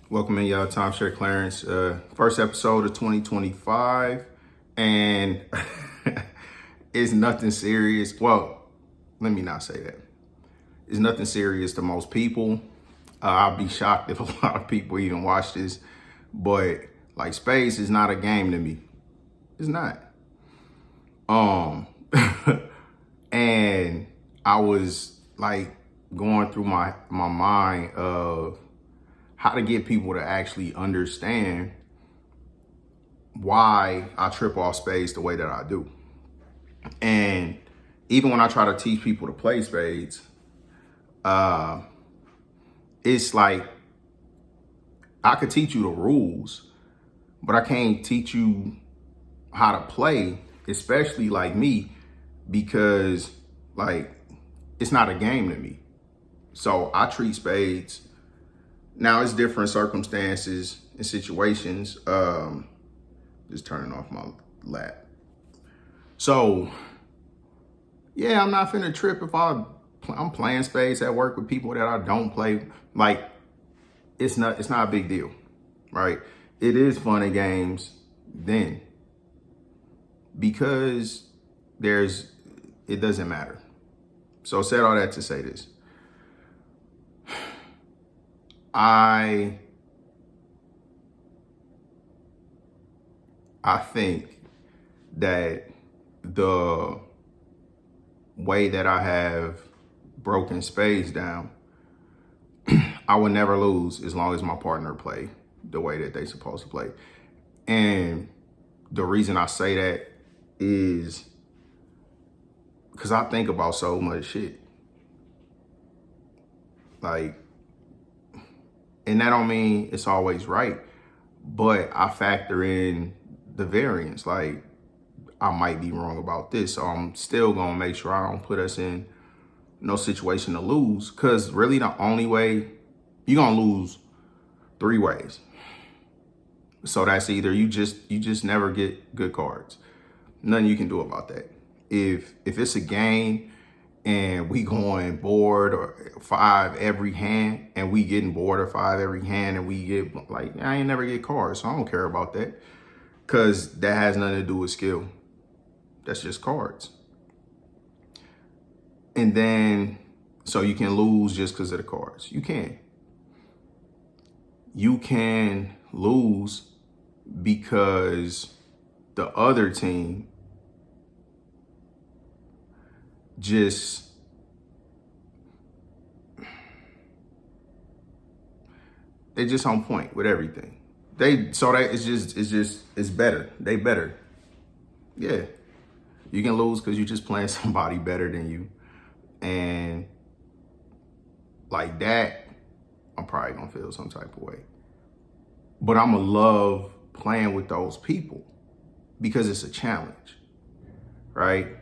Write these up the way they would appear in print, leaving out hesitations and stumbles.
Welcome in, y'all. Timeshare Clarence. First episode of 2025. And it's nothing serious. Well, let me not say that. It's nothing serious to most people. I'll be shocked if a lot of people even watch this. But like Spades is not a game to me. It's not. Um and I was like going through my mind of how to get people to actually understand why I trip off spades the way that I do. And even when I try to teach people to play spades, it's like I could teach you the rules, but I can't teach you how to play, especially like me, because like it's not a game to me. So I treat spades. Now it's different circumstances and situations. Just turning off my lap. So yeah, I'm not finna trip if I'm playing spades at work with people that I don't play. Like it's not a big deal, right? It is fun and games then because it doesn't matter. So said all that to say this. I think that the way that I have broken spades down, I would never lose as long as my partner play the way that they supposed to play. And the reason I say that is because I think about so much shit. Like, and that don't mean it's always right, but I factor in the variance. Like, I might be wrong about this, so I'm still gonna make sure I don't put us in no situation to lose. Cause really the only way you're gonna lose 3 ways. So that's either you just never get good cards. Nothing you can do about that. If it's a game and we going board or 5 every hand and we getting board or 5 every hand and we get like, I ain't never get cards, so I don't care about that. Cause that has nothing to do with skill. That's just cards. And then, so you can lose just because of the cards. You can. You can lose because the other team just they just on point with everything. It's better. They better. Yeah. You can lose because you're just playing somebody better than you. And like that, I'm probably gonna feel some type of way. But I'm gonna love playing with those people because it's a challenge, right?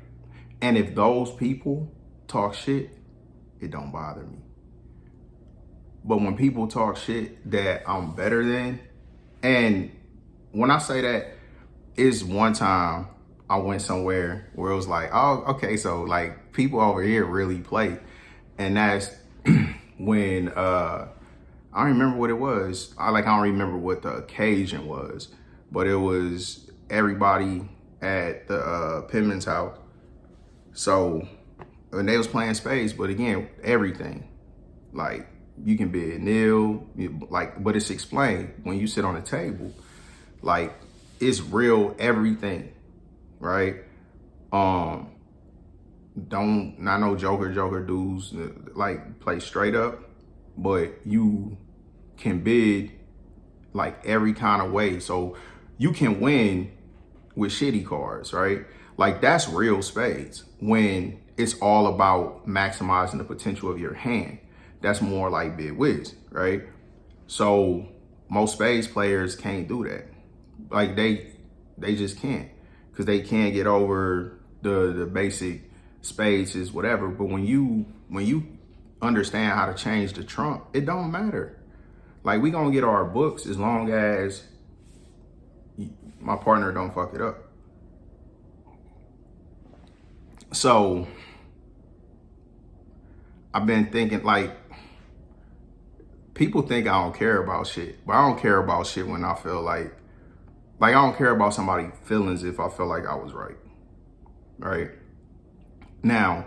And if those people talk shit, it don't bother me. But when people talk shit that I'm better than, and when I say that, is one time I went somewhere where it was like, oh, okay, so like people over here really play. And that's when I don't remember what it was. I don't remember what the occasion was, but it was everybody at the Penman's house. So, and they was playing spades, but again, everything. Like you can be a nil, like, but it's explained when you sit on a table. Like it's real everything, right? Don't not no joker dudes like play straight up, but you can bid like every kind of way. So you can win with shitty cards, right? Like that's real spades when it's all about maximizing the potential of your hand. That's more like bid whiz, right? So most spades players can't do that. Like they just can't because they can't get over the basic spades is whatever. But when you understand how to change the trump, it don't matter. Like we gonna get our books as long as my partner don't fuck it up. So I've been thinking like people think I don't care about shit, but I don't care about shit when I feel like I don't care about somebody's feelings if I feel like I was right. Right? Now,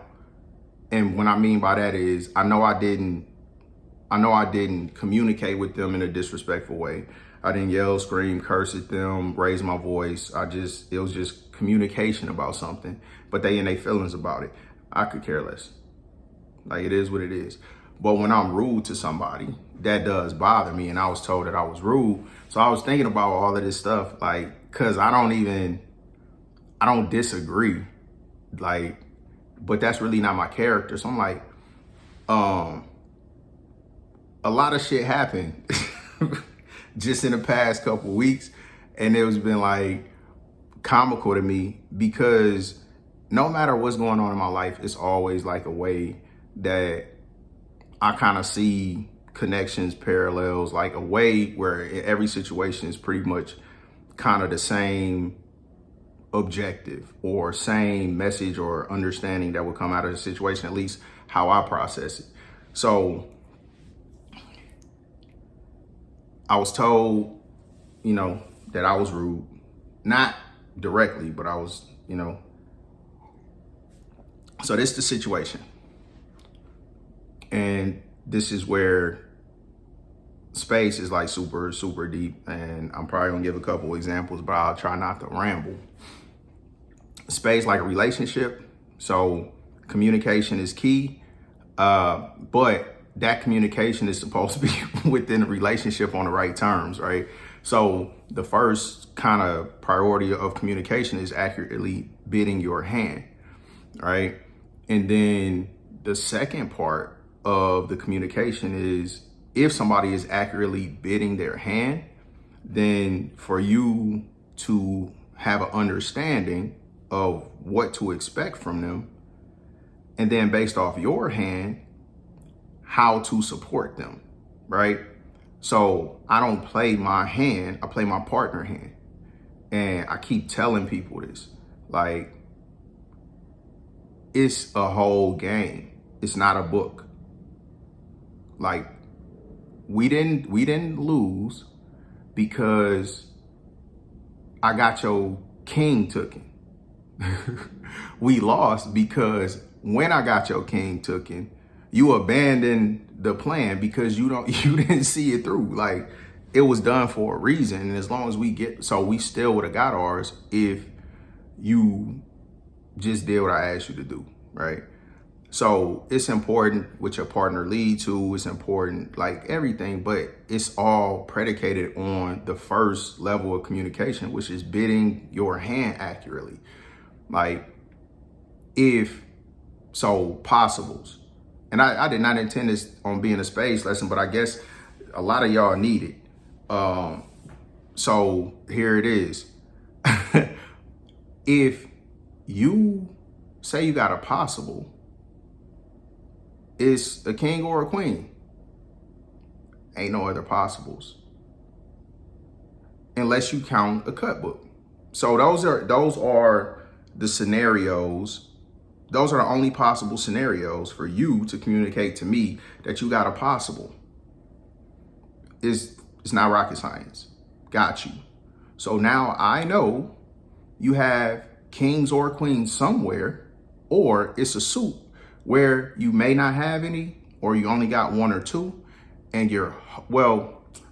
and what I mean by that is I know I didn't communicate with them in a disrespectful way. I didn't yell, scream, curse at them, raise my voice. It was just communication about something, but they in their feelings about it. I could care less. Like, it is what it is. But when I'm rude to somebody, that does bother me. And I was told that I was rude. So I was thinking about all of this stuff, like, cause I don't disagree. Like, but that's really not my character. So I'm like, a lot of shit happened just in the past couple weeks. And it was been like comical to me because no matter what's going on in my life, it's always like a way that I kind of see connections, parallels, like a way where every situation is pretty much kind of the same objective or same message or understanding that would come out of the situation, at least how I process it. So I was told, that I was rude, not directly, but I was, so this is the situation. And this is where Spades is like super, super deep. And I'm probably gonna give a couple examples, but I'll try not to ramble. Spades like a relationship. So communication is key. But that communication is supposed to be within a relationship on the right terms, right? So the first kind of priority of communication is accurately bidding your hand, right? And then the second part of the communication is if somebody is accurately bidding their hand, then for you to have an understanding of what to expect from them, and then based off your hand, how to support them, right? So I don't play my hand, I play my partner hand. And I keep telling people this, like, it's a whole game. It's not a book. Like, we didn't lose because I got your king tooken. We lost because when I got your king tooken, you abandoned the plan because you didn't see it through. Like, it was done for a reason. And as long as we still would have got ours if you just did what I asked you to do, right? So it's important what your partner lead to. It's important, like everything, but it's all predicated on the first level of communication, which is bidding your hand accurately. Like, possibles. And I did not intend this on being a Spades lesson, but I guess a lot of y'all need it. So here it is. If you say you got a possible, it's a king or a queen. Ain't no other possibles. Unless you count a cut book. So those are the scenarios. Those are the only possible scenarios for you to communicate to me that you got a possible. It's not rocket science. Got you. So now I know you have kings or queens somewhere, or it's a suit where you may not have any, or you only got one or two, and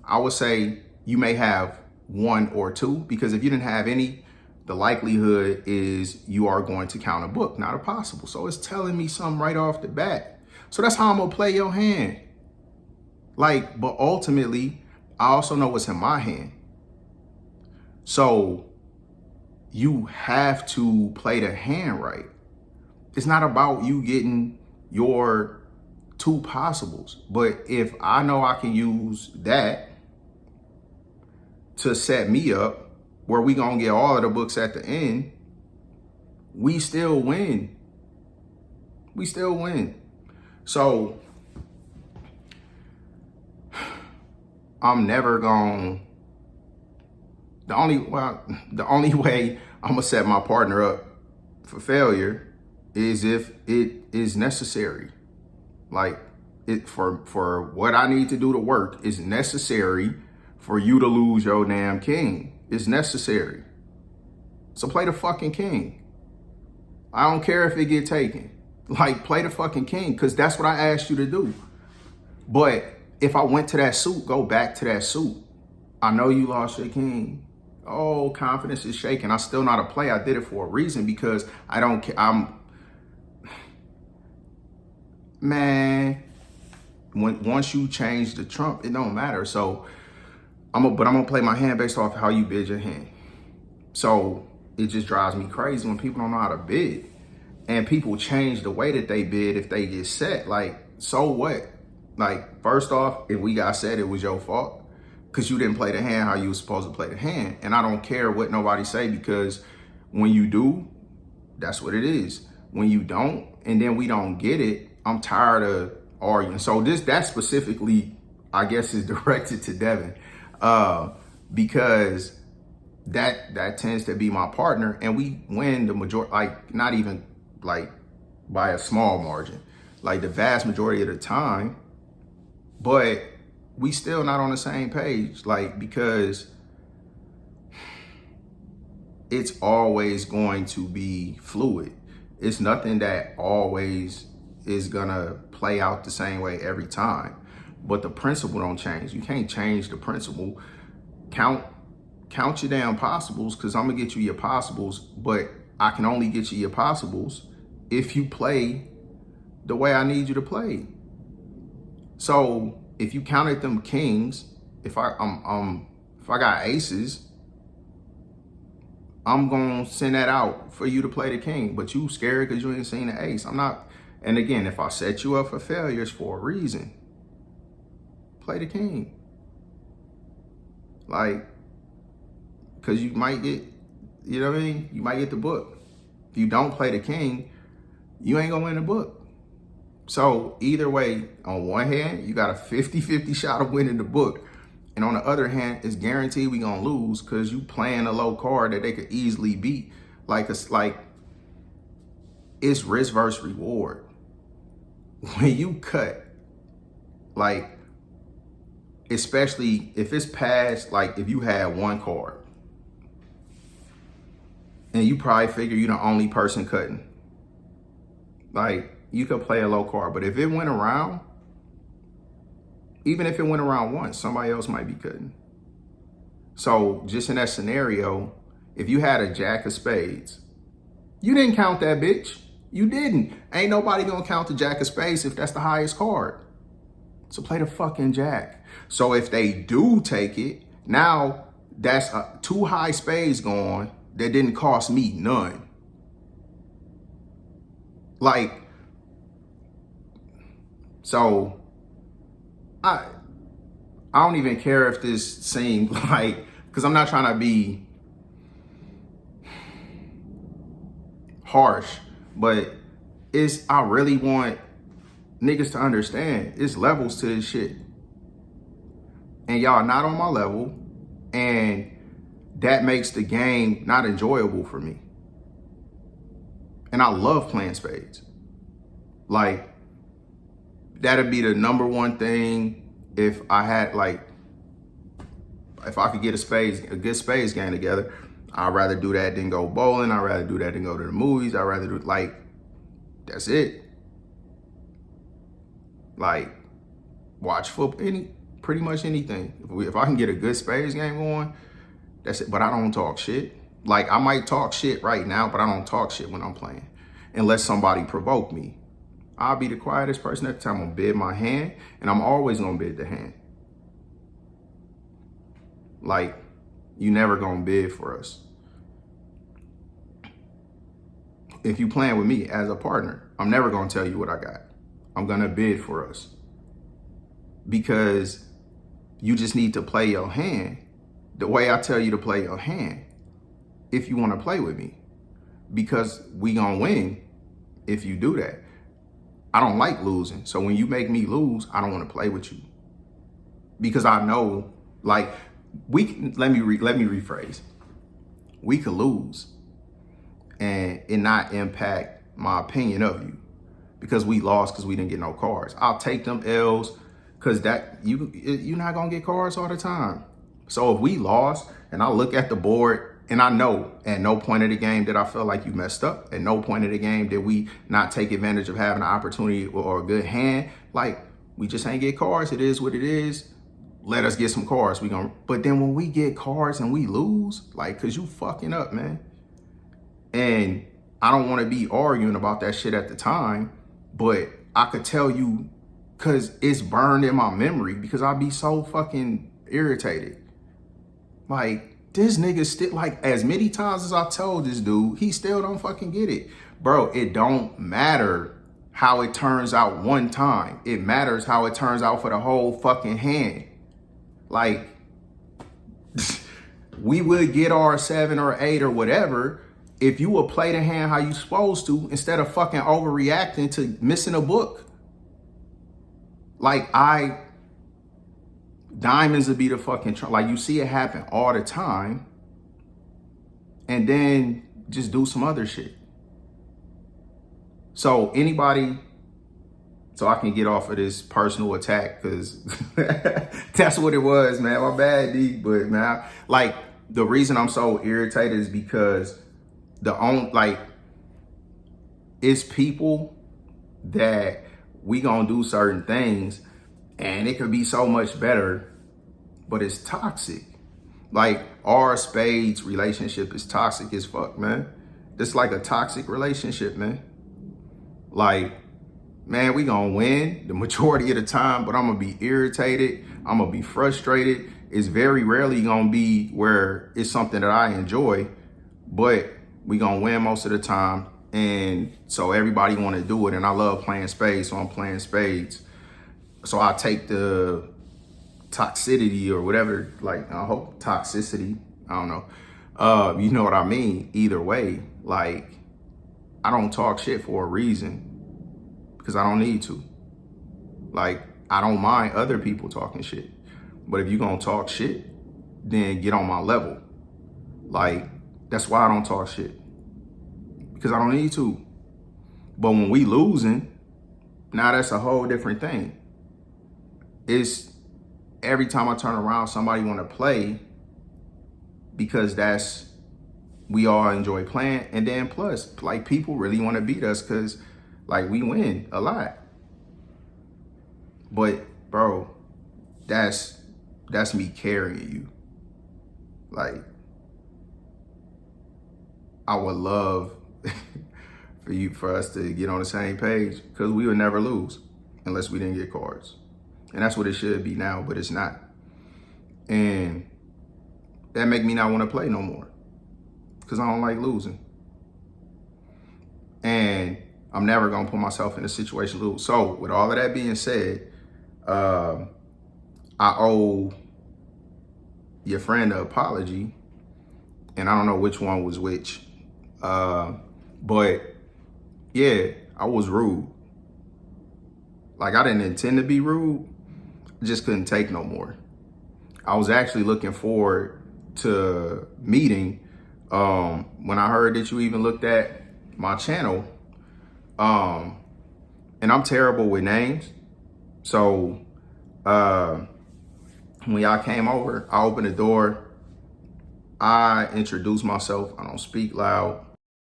I would say you may have one or two, because if you didn't have any, the likelihood is you are going to count a book, not a possible. So it's telling me something right off the bat. So that's how I'm gonna play your hand. Like, but ultimately, I also know what's in my hand. So you have to play the hand right. It's not about you getting your two possibles. But if I know I can use that to set me up where we gonna get all of the books at the end, we still win. We still win. So I'm never gonna, the only way I'm gonna set my partner up for failure is if it is necessary. Like, for what I need to do to work is necessary for you to lose your damn king. It's necessary. So play the fucking king. I don't care if it get taken. Like, play the fucking king, because that's what I asked you to do. But if I went to that suit, go back to that suit. I know you lost your king. Oh, confidence is shaking. I still know how to play. I did it for a reason, because I don't care. Man, once you change the trump, it don't matter. So I'm gonna play my hand based off how you bid your hand. So it just drives me crazy when people don't know how to bid. And people change the way that they bid if they get set. Like, so what? Like, first off, if we got set, it was your fault, because you didn't play the hand how you was supposed to play the hand. And I don't care what nobody say, because when you do, that's what it is. When you don't, and then we don't get it, I'm tired of arguing. So that specifically, I guess, is directed to Devin, because that tends to be my partner, and we win the majority, like, not even like by a small margin, like the vast majority of the time, but we still not on the same page, like, because it's always going to be fluid. It's nothing that always is gonna play out the same way every time, but the principle don't change. You can't change the principle. Count your damn possibles, because I'm gonna get you your possibles, but I can only get you your possibles if you play the way I need you to play. So if you counted them kings, if I got aces, I'm gonna send that out for you to play the king, but you scared because you ain't seen the ace. I'm not. And again, if I set you up for failures for a reason, play the king. Like, because you might get, you know what I mean? You might get the book. If you don't play the king, you ain't gonna win the book. So either way, on one hand, you got a 50-50 shot of winning the book. And on the other hand, it's guaranteed we gonna lose, because you playing a low card that they could easily beat. Like, it's risk versus reward. When you cut, like, especially if it's past, like, if you had one card, and you probably figure you're the only person cutting, like, you could play a low card. But if it went around, even if it went around once, somebody else might be cutting. So just in that scenario, if you had a jack of spades, you didn't count that bitch. You didn't. Ain't nobody gonna count the jack of spades if that's the highest card. So play the fucking jack. So if they do take it, now that's two high spades gone that didn't cost me none. Like, so I don't even care if this seemed like, because I'm not trying to be harsh, but I really want niggas to understand it's levels to this shit. And y'all not on my level, and that makes the game not enjoyable for me. And I love playing spades. Like, that'd be the number one thing if I had, like, if I could get a good spades game together. I'd rather do that than go bowling. I'd rather do that than go to the movies. I'd rather do, like, that's it. Like, watch football, pretty much anything. If I can get a good spades game going, that's it. But I don't talk shit. Like, I might talk shit right now, but I don't talk shit when I'm playing, unless somebody provoke me. I'll be the quietest person at the time. I'm gonna bid my hand, and I'm always gonna bid the hand. Like, you never gonna bid for us. If you playing with me as a partner, I'm never gonna tell you what I got. I'm gonna bid for us, because you just need to play your hand the way I tell you to play your hand if you wanna play with me, because we gonna win if you do that. I don't like losing. So when you make me lose, I don't want to play with you, because I know, like, let me rephrase. We could lose and it not impact my opinion of you, because we lost because we didn't get no cards. I'll take them L's because that you're not gonna get cards all the time. So if we lost and I look at the board and I know at no point of the game did I feel like you messed up. At no point of the game did we not take advantage of having an opportunity or a good hand. Like, we just ain't get cards. It is what it is. Let us get some cards. But then when we get cards and we lose, like, cause you fucking up, man. And I don't want to be arguing about that shit at the time, but I could tell you, cause it's burned in my memory because I'd be so fucking irritated. Like, this nigga still, like, as many times as I told this dude, he still don't fucking get it. Bro, it don't matter how it turns out one time. It matters how it turns out for the whole fucking hand. Like, we would get our 7 or 8 or whatever if you would play the hand how you supposed to instead of fucking overreacting to missing a book. Like, diamonds would be the fucking, like, you see it happen all the time, and then just do some other shit. So anybody, so I can get off of this personal attack, because that's what it was, man. My bad, D. But man, like, the reason I'm so irritated is because it's people that we gonna do certain things and it could be so much better, but it's toxic. Like, our Spades relationship is toxic as fuck, man. It's like a toxic relationship, man. Like, man, we gonna win the majority of the time, but I'm gonna be irritated. I'm gonna be frustrated. It's very rarely gonna be where it's something that I enjoy, but we gonna win most of the time. And so everybody wanna do it. And I love playing Spades, so I'm playing Spades. So I take the toxicity or whatever, like, I hope toxicity, I don't know. You know what I mean? Either way, like, I don't talk shit for a reason because I don't need to. Like, I don't mind other people talking shit, but if you gonna talk shit, then get on my level. Like, that's why I don't talk shit, because I don't need to. But when we losing, now that's a whole different thing. It's every time I turn around, somebody want to play because we all enjoy playing. And then plus, like, people really want to beat us because, like, we win a lot. But bro, that's me carrying you. Like, I would love for us to get on the same page, because we would never lose unless we didn't get cards. And that's what it should be now, but it's not. And that make me not want to play no more, because I don't like losing. And I'm never going to put myself in a situation to lose. So with all of that being said, I owe your friend an apology. And I don't know which one was which. But yeah, I was rude. Like, I didn't intend to be rude. I just couldn't take no more. I was actually looking forward to meeting when I heard that you even looked at my channel. And I'm terrible with names. So when y'all came over, I opened the door. I introduced myself. I don't speak loud.